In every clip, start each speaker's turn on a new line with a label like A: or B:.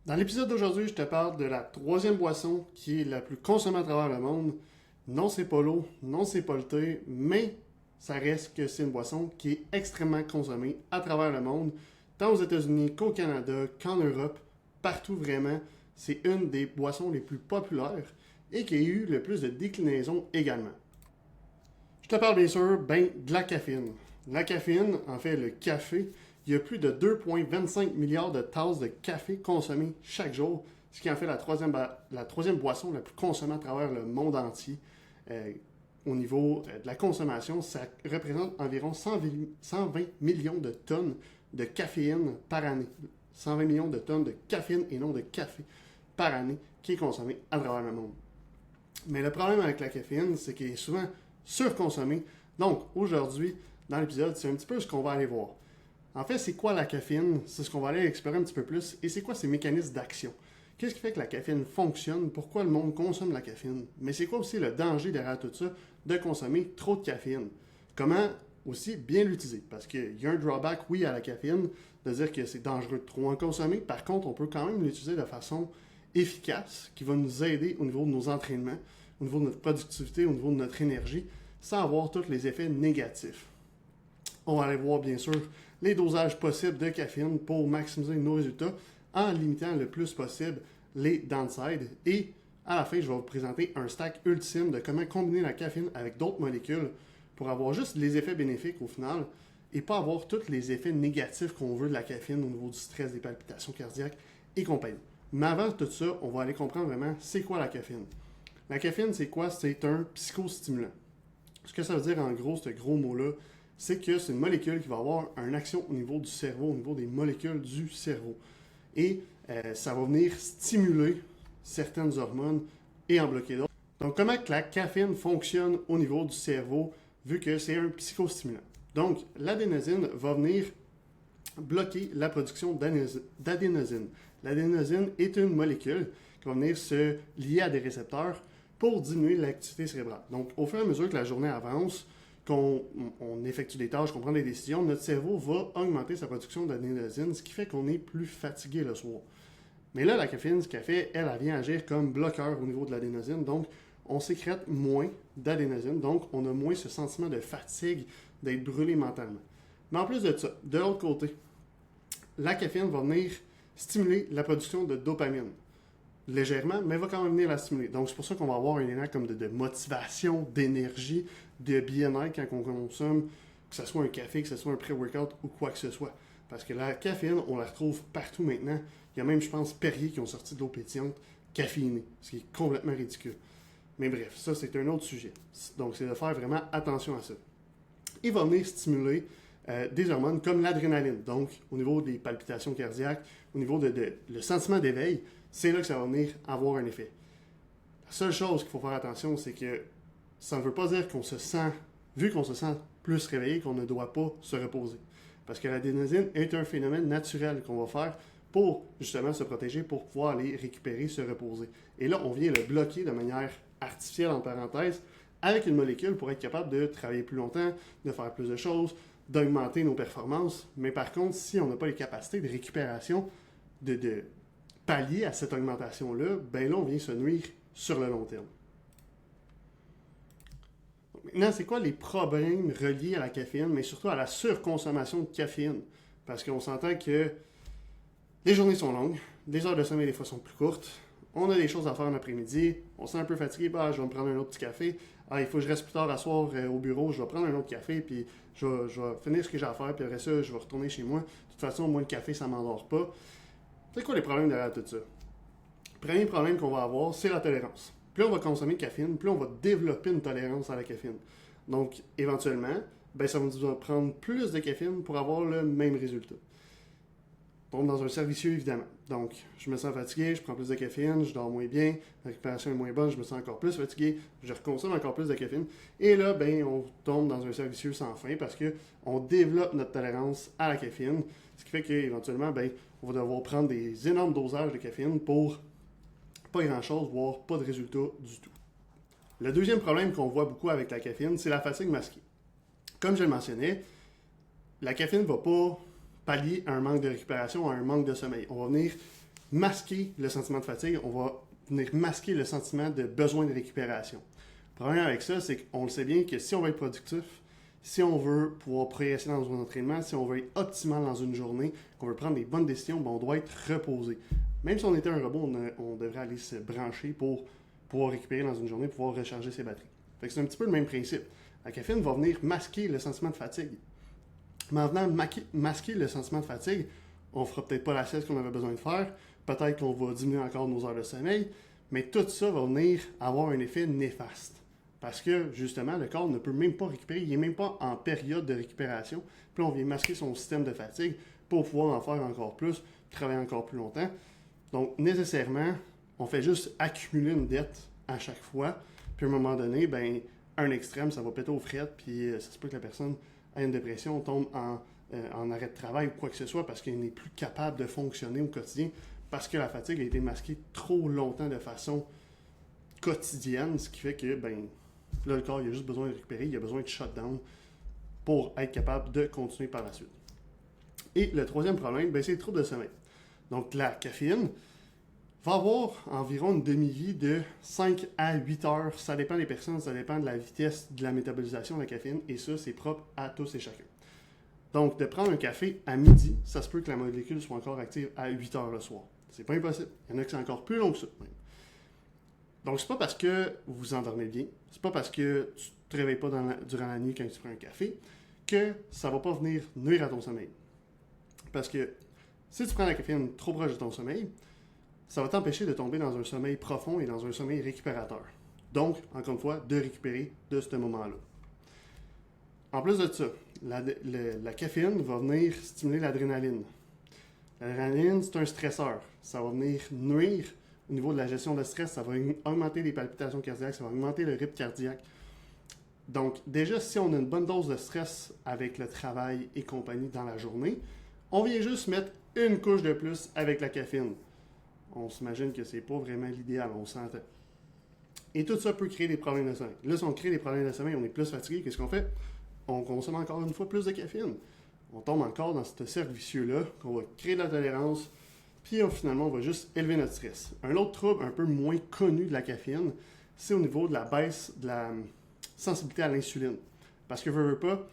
A: Dans l'épisode d'aujourd'hui, je te parle de la troisième boisson qui est la plus consommée à travers le monde. Non, c'est pas l'eau, non, c'est pas le thé, mais ça reste que c'est une boisson qui est extrêmement consommée à travers le monde, tant aux États-Unis qu'au Canada, qu'en Europe, partout vraiment. C'est une des boissons les plus populaires et qui a eu le plus de déclinaisons également. Je te parle bien sûr de la caféine. La caféine, en fait le café, il y a plus de 2,25 milliards de tasses de café consommées chaque jour, ce qui en fait la troisième boisson la plus consommée à travers le monde entier. Au niveau de la consommation, ça représente environ 120 millions de tonnes de caféine par année. 120 millions de tonnes de caféine et non de café par année qui est consommée à travers le monde. Mais le problème avec la caféine, c'est qu'elle est souvent surconsommée. Donc, aujourd'hui, dans l'épisode, c'est un petit peu ce qu'on va aller voir. En fait, c'est quoi la caféine? C'est ce qu'on va aller explorer un petit peu plus. Et c'est quoi ses mécanismes d'action? Qu'est-ce qui fait que la caféine fonctionne? Pourquoi le monde consomme la caféine? Mais c'est quoi aussi le danger derrière tout ça de consommer trop de caféine? Comment aussi bien l'utiliser? Parce qu'il y a un drawback, oui, à la caféine, de dire que c'est dangereux de trop en consommer. Par contre, on peut quand même l'utiliser de façon efficace qui va nous aider au niveau de nos entraînements, au niveau de notre productivité, au niveau de notre énergie, sans avoir tous les effets négatifs. On va aller voir bien sûr les dosages possibles de caféine pour maximiser nos résultats en limitant le plus possible les downsides. Et à la fin, je vais vous présenter un stack ultime de comment combiner la caféine avec d'autres molécules pour avoir juste les effets bénéfiques au final et pas avoir tous les effets négatifs qu'on veut de la caféine au niveau du stress, des palpitations cardiaques et compagnie. Mais avant tout ça, on va aller comprendre vraiment c'est quoi la caféine. La caféine, c'est quoi? C'est un psychostimulant. Ce que ça veut dire en gros, ce gros mot-là, c'est que c'est une molécule qui va avoir une action au niveau du cerveau, au niveau des molécules du cerveau. Et ça va venir stimuler certaines hormones et en bloquer d'autres. Donc, comment que la caféine fonctionne au niveau du cerveau, vu que c'est un psychostimulant? Donc, l'adénosine va venir bloquer la production d'adénosine. L'adénosine est une molécule qui va venir se lier à des récepteurs pour diminuer l'activité cérébrale. Donc, au fur et à mesure que la journée avance, qu'on effectue des tâches, qu'on prend des décisions, notre cerveau va augmenter sa production d'adénosine, ce qui fait qu'on est plus fatigué le soir. Mais là, la caféine, ce qu'elle fait, elle vient agir comme bloqueur au niveau de l'adénosine. Donc, on sécrète moins d'adénosine. Donc, on a moins ce sentiment de fatigue, d'être brûlé mentalement. Mais en plus de ça, de l'autre côté, la caféine va venir stimuler la production de dopamine. Légèrement, mais va quand même venir la stimuler. Donc, c'est pour ça qu'on va avoir un élan comme de motivation, d'énergie, de bien-être quand on consomme, que ce soit un café, que ce soit un pré-workout ou quoi que ce soit. Parce que la caféine, on la retrouve partout maintenant. Il y a même, je pense, Perrier qui ont sorti de l'eau pétillante caféinée, ce qui est complètement ridicule. Mais bref, ça, c'est un autre sujet. Donc, c'est de faire vraiment attention à ça. Il va venir stimuler des hormones comme l'adrénaline. Donc, au niveau des palpitations cardiaques, au niveau le sentiment d'éveil, c'est là que ça va venir avoir un effet. La seule chose qu'il faut faire attention, c'est que ça ne veut pas dire qu'on se sent, vu qu'on se sent plus réveillé, qu'on ne doit pas se reposer. Parce que l'adénosine est un phénomène naturel qu'on va faire pour justement se protéger, pour pouvoir aller récupérer, se reposer. Et là, on vient le bloquer de manière artificielle, en parenthèse, avec une molécule pour être capable de travailler plus longtemps, de faire plus de choses, d'augmenter nos performances. Mais par contre, si on n'a pas les capacités de récupération, de pallier à cette augmentation-là, ben là, on vient se nuire sur le long terme. Maintenant, c'est quoi les problèmes reliés à la caféine, mais surtout à la surconsommation de caféine? Parce qu'on s'entend que les journées sont longues, les heures de sommeil des fois sont plus courtes, on a des choses à faire en après-midi, on se sent un peu fatigué, bah, je vais me prendre un autre petit café, ah, il faut que je reste plus tard à soir au bureau, je vais prendre un autre café, puis je vais finir ce que j'ai à faire, puis après ça, je vais retourner chez moi. De toute façon, moi, le café, ça m'endort pas. C'est quoi les problèmes derrière tout ça? Le premier problème qu'on va avoir, c'est la tolérance. Plus on va consommer de caféine, plus on va développer une tolérance à la caféine. Donc, éventuellement, ben, ça va nous prendre plus de caféine pour avoir le même résultat. On tombe dans un cercle vicieux, évidemment. Donc, je me sens fatigué, je prends plus de caféine, je dors moins bien, la récupération est moins bonne, je me sens encore plus fatigué, je reconsomme encore plus de caféine. Et là, ben, on tombe dans un cercle vicieux sans fin parce qu'on développe notre tolérance à la caféine, ce qui fait qu'éventuellement, ben, on va devoir prendre des énormes dosages de caféine pour pas grand-chose, voire pas de résultat du tout. Le deuxième problème qu'on voit beaucoup avec la caféine, c'est la fatigue masquée. Comme je le mentionnais, la caféine ne va pas pallier à un manque de récupération, à un manque de sommeil. On va venir masquer le sentiment de fatigue, on va venir masquer le sentiment de besoin de récupération. Le problème avec ça, c'est qu'on le sait bien que si on veut être productif, si on veut pouvoir progresser dans un entraînement, si on veut être optimal dans une journée, qu'on veut prendre des bonnes décisions, on doit être reposé. Même si on était un robot, on devrait aller se brancher pour pouvoir récupérer dans une journée, pouvoir recharger ses batteries. Fait que c'est un petit peu le même principe. La caféine va venir masquer le sentiment de fatigue. Mais en venant masquer le sentiment de fatigue, on ne fera peut-être pas la sieste qu'on avait besoin de faire, peut-être qu'on va diminuer encore nos heures de sommeil, mais tout ça va venir avoir un effet néfaste. Parce que, justement, le corps ne peut même pas récupérer, il n'est même pas en période de récupération. Puis là, on vient masquer son système de fatigue pour pouvoir en faire encore plus, travailler encore plus longtemps. Donc, nécessairement, on fait juste accumuler une dette à chaque fois. Puis à un moment donné, ben, un extrême, ça va péter aux frettes, puis ça se peut que la personne ait une dépression, tombe en arrêt de travail ou quoi que ce soit parce qu'elle n'est plus capable de fonctionner au quotidien parce que la fatigue a été masquée trop longtemps de façon quotidienne, ce qui fait que, ben, là, le corps, il a juste besoin de récupérer, il a besoin de shutdown pour être capable de continuer par la suite. Et le troisième problème, ben, c'est les troubles de sommeil. Donc, la caféine va avoir environ une demi-vie de 5 à 8 heures. Ça dépend des personnes, ça dépend de la vitesse de la métabolisation de la caféine, et ça, c'est propre à tous et chacun. Donc, de prendre un café à midi, ça se peut que la molécule soit encore active à 8 heures le soir. C'est pas impossible. Il y en a qui sont encore plus long que ça. Donc, c'est pas parce que vous endormez bien, c'est pas parce que tu te réveilles pas durant la nuit quand tu prends un café, que ça va pas venir nuire à ton sommeil. Parce que si tu prends la caféine trop proche de ton sommeil, ça va t'empêcher de tomber dans un sommeil profond et dans un sommeil récupérateur. Donc, encore une fois, de récupérer de ce moment-là. En plus de ça, la caféine va venir stimuler l'adrénaline. L'adrénaline, c'est un stresseur. Ça va venir nuire au niveau de la gestion de stress. Ça va augmenter les palpitations cardiaques, ça va augmenter le rythme cardiaque. Donc, déjà, si on a une bonne dose de stress avec le travail et compagnie dans la journée, on vient juste mettre une couche de plus avec la caféine. On s'imagine que c'est pas vraiment l'idéal, on s'entend. Et tout ça peut créer des problèmes de sommeil. Là, si on crée des problèmes de sommeil, on est plus fatigué, qu'est-ce qu'on fait? On consomme encore une fois plus de caféine. On tombe encore dans ce cercle vicieux-là, qu'on va créer de la tolérance, puis finalement, on va juste élever notre stress. Un autre trouble un peu moins connu de la caféine, c'est au niveau de la baisse de la sensibilité à l'insuline. Parce que, veut pas,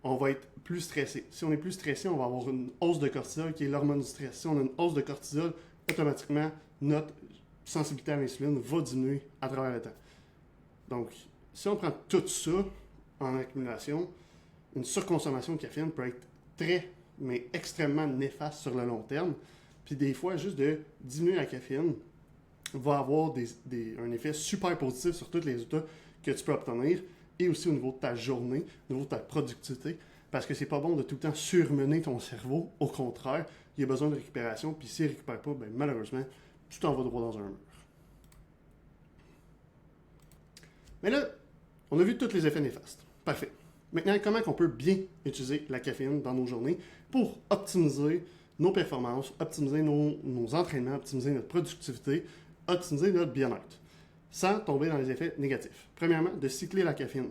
A: on va être plus stressé. Si on est plus stressé, on va avoir une hausse de cortisol qui est l'hormone du stress. Si on a une hausse de cortisol, automatiquement, notre sensibilité à l'insuline va diminuer à travers le temps. Donc, si on prend tout ça en accumulation, une surconsommation de caféine peut être très, mais extrêmement néfaste sur le long terme. Puis des fois, juste de diminuer la caféine va avoir un effet super positif sur tous les résultats que tu peux obtenir et aussi au niveau de ta journée, au niveau de ta productivité, parce que c'est pas bon de tout le temps surmener ton cerveau. Au contraire, il a besoin de récupération, puis s'il ne récupère pas, ben, malheureusement, tu t'en vas droit dans un mur. Mais là, on a vu tous les effets néfastes. Parfait. Maintenant, comment on peut bien utiliser la caféine dans nos journées pour optimiser nos performances, optimiser nos entraînements, optimiser notre productivité, optimiser notre bien-être, sans tomber dans les effets négatifs. Premièrement, de cycler la caféine.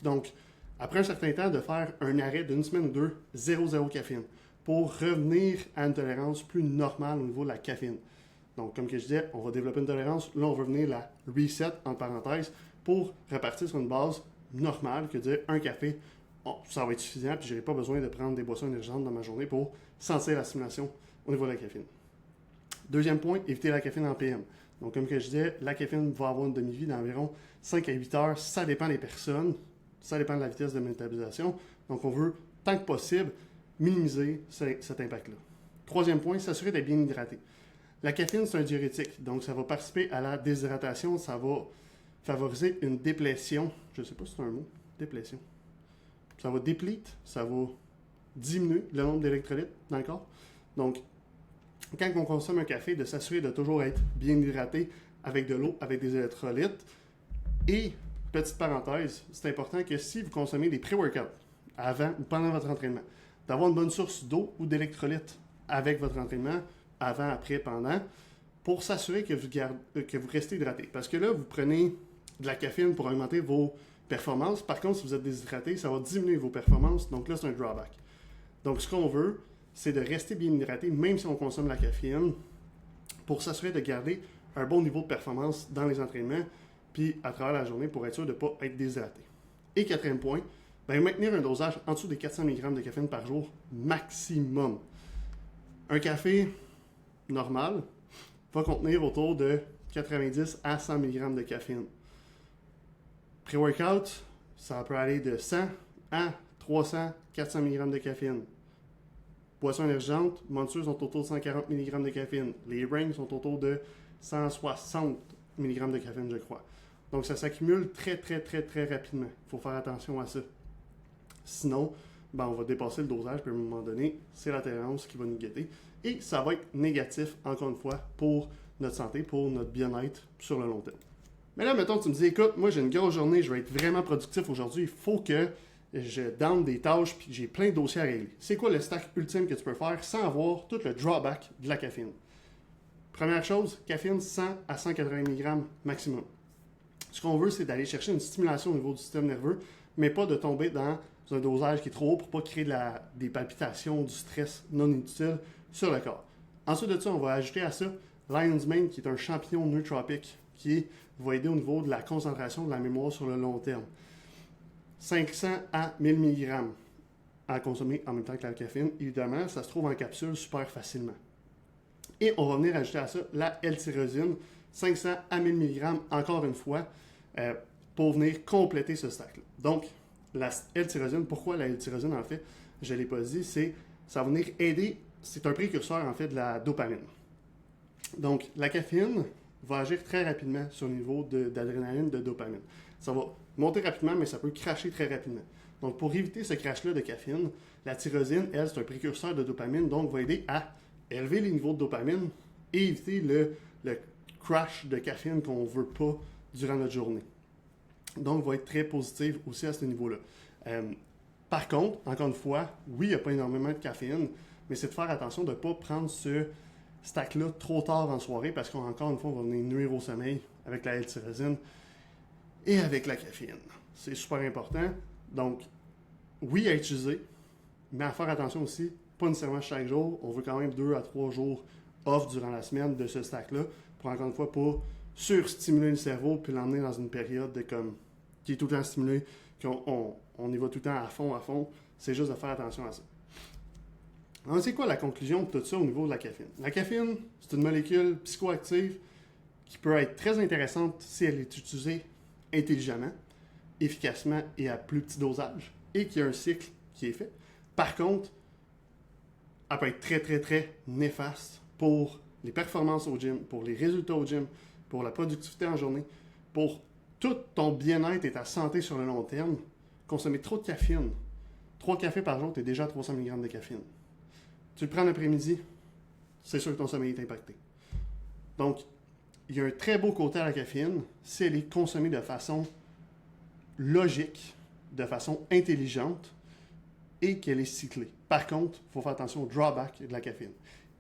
A: Donc, après un certain temps, de faire un arrêt d'une semaine ou deux, 0 caféine, pour revenir à une tolérance plus normale au niveau de la caféine. Donc, comme que je disais, on va développer une tolérance. Là, on va venir la reset, entre parenthèses, pour repartir sur une base normale, que dire un café, ça va être suffisant, puis je n'aurai pas besoin de prendre des boissons énergisantes dans ma journée pour sentir la stimulation au niveau de la caféine. Deuxième point, éviter la caféine en PM. Donc, comme que je disais, la caféine va avoir une demi-vie d'environ 5 à 8 heures. Ça dépend des personnes, ça dépend de la vitesse de métabolisation. Donc, on veut, tant que possible, minimiser cet impact-là. Troisième point, s'assurer d'être bien hydraté. La caféine, c'est un diurétique, donc ça va participer à la déshydratation, ça va favoriser une déplétion. Je ne sais pas si c'est un mot, déplétion. Ça va déplete, ça va diminuer le nombre d'électrolytes dans le corps. Donc, quand on consomme un café, de s'assurer de toujours être bien hydraté avec de l'eau, avec des électrolytes. Et, petite parenthèse, c'est important que si vous consommez des pré-workouts avant ou pendant votre entraînement, d'avoir une bonne source d'eau ou d'électrolytes avec votre entraînement, avant, après, pendant, pour s'assurer que vous restez hydraté. Parce que là, vous prenez de la caféine pour augmenter vos performances. Par contre, si vous êtes déshydraté, ça va diminuer vos performances. Donc là, c'est un drawback. Donc, ce qu'on veut, c'est de rester bien hydraté, même si on consomme la caféine, pour s'assurer de garder un bon niveau de performance dans les entraînements, puis à travers la journée pour être sûr de ne pas être déshydraté. Et quatrième point, maintenir un dosage en dessous des 400 mg de caféine par jour maximum. Un café normal va contenir autour de 90 à 100 mg de caféine. Pré-workout, ça peut aller de 100 à 300, 400 mg de caféine. Boissons énergisantes, Monster sont autour de 140 mg de caféine. Les Reign sont autour de 160 mg de caféine, je crois. Donc, ça s'accumule très, très, très, très rapidement. Il faut faire attention à ça. Sinon, on va dépasser le dosage, puis à un moment donné, c'est la tolérance qui va nous guetter. Et ça va être négatif, encore une fois, pour notre santé, pour notre bien-être sur le long terme. Mais là, mettons, tu me dis, écoute, moi, j'ai une grosse journée, je vais être vraiment productif aujourd'hui, il faut que je down des tâches, puis j'ai plein de dossiers à régler. C'est quoi le stack ultime que tu peux faire sans avoir tout le drawback de la caféine? Première chose, caféine 100 à 180 mg maximum. Ce qu'on veut, c'est d'aller chercher une stimulation au niveau du système nerveux, mais pas de tomber dans un dosage qui est trop haut pour ne pas créer des palpitations, du stress non inutile sur le corps. Ensuite de ça, on va ajouter à ça Lion's Mane, qui est un champignon nootropique qui va aider au niveau de la concentration de la mémoire sur le long terme. 500 à 1000 mg à consommer en même temps que la caféine. Évidemment, ça se trouve en capsule super facilement. Et on va venir ajouter à ça la L-tyrosine, 500 à 1000 mg, encore une fois, pour venir compléter ce stack-là. Donc, la L-tyrosine, pourquoi la L-tyrosine, en fait, je ne l'ai pas dit, ça va venir aider, c'est un précurseur, en fait, de la dopamine. Donc, la caféine va agir très rapidement sur le niveau d'adrénaline, de dopamine. Ça va monter rapidement, mais ça peut cracher très rapidement. Donc, pour éviter ce crash-là de caféine, la tyrosine, elle, c'est un précurseur de dopamine, donc va aider à élever les niveaux de dopamine et éviter le crash de caféine qu'on ne veut pas durant notre journée. Donc, va être très positive aussi à ce niveau-là. Par contre, encore une fois, oui, il n'y a pas énormément de caféine, mais c'est de faire attention de ne pas prendre ce stack-là trop tard en soirée parce qu'encore une fois, on va venir nuire au sommeil avec la L-tyrosine et avec la caféine. C'est super important. Donc, oui, à utiliser, mais à faire attention aussi, pas nécessairement chaque jour. On veut quand même 2 à 3 jours off durant la semaine de ce stack-là pour, encore une fois, pas surstimuler le cerveau puis l'emmener dans une période qui est tout le temps stimulée, qu'on y va tout le temps à fond. C'est juste de faire attention à ça. Alors, c'est quoi la conclusion de tout ça au niveau de la caféine? La caféine, c'est une molécule psychoactive qui peut être très intéressante si elle est utilisée intelligemment, efficacement et à plus petit dosage, et qu'il y a un cycle qui est fait. Par contre, elle peut être très, très, très néfaste pour les performances au gym, pour les résultats au gym, pour la productivité en journée, pour tout ton bien-être et ta santé sur le long terme. Consommer trop de caféine, 3 cafés par jour, tu es déjà à 300 mg de caféine. Tu le prends l'après-midi, c'est sûr que ton sommeil est impacté. Donc, il y a un très beau côté à la caféine si elle est consommée de façon logique, de façon intelligente et qu'elle est cyclée. Par contre, il faut faire attention au drawback de la caféine.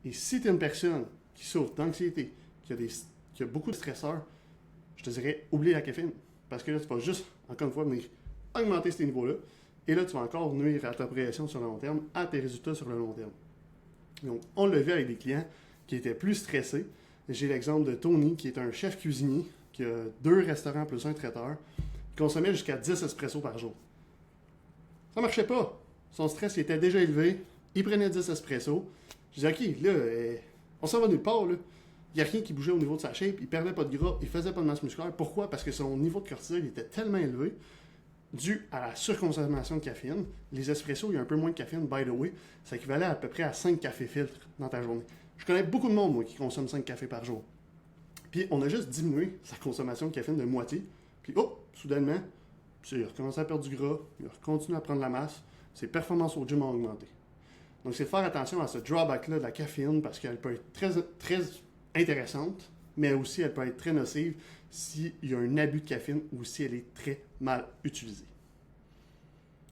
A: Et si tu es une personne qui souffre d'anxiété, qui a beaucoup de stresseurs, je te dirais, oublie la caféine. Parce que là, tu vas juste, encore une fois, venir augmenter ces niveaux-là. Et là, tu vas encore nuire à ta progression sur le long terme, à tes résultats sur le long terme. Donc, on l'a vu avec des clients qui étaient plus stressés. J'ai l'exemple de Tony, qui est un chef cuisinier, qui a 2 restaurants plus un traiteur, qui consommait jusqu'à 10 espressos par jour. Ça marchait pas. Son stress il était déjà élevé. Il prenait 10 espressos. Je disais, OK, là, on s'en va nulle part, là. Il n'y a rien qui bougeait au niveau de sa shape. Il perdait pas de gras. Il faisait pas de masse musculaire. Pourquoi? Parce que son niveau de cortisol était tellement élevé dû à la surconsommation de caféine. Les espressos, il y a un peu moins de caféine, by the way. Ça équivalait à peu près à 5 cafés filtres dans ta journée. Je connais beaucoup de monde, moi, qui consomme 5 cafés par jour. Puis, on a juste diminué sa consommation de caféine de moitié. Puis, soudainement, il a recommencé à perdre du gras. Il a continué à prendre la masse. Ses performances au gym ont augmenté. Donc, c'est de faire attention à ce drawback-là de la caféine parce qu'elle peut être très, très intéressante, mais aussi elle peut être très nocive s'il y a un abus de caféine ou si elle est très mal utilisée.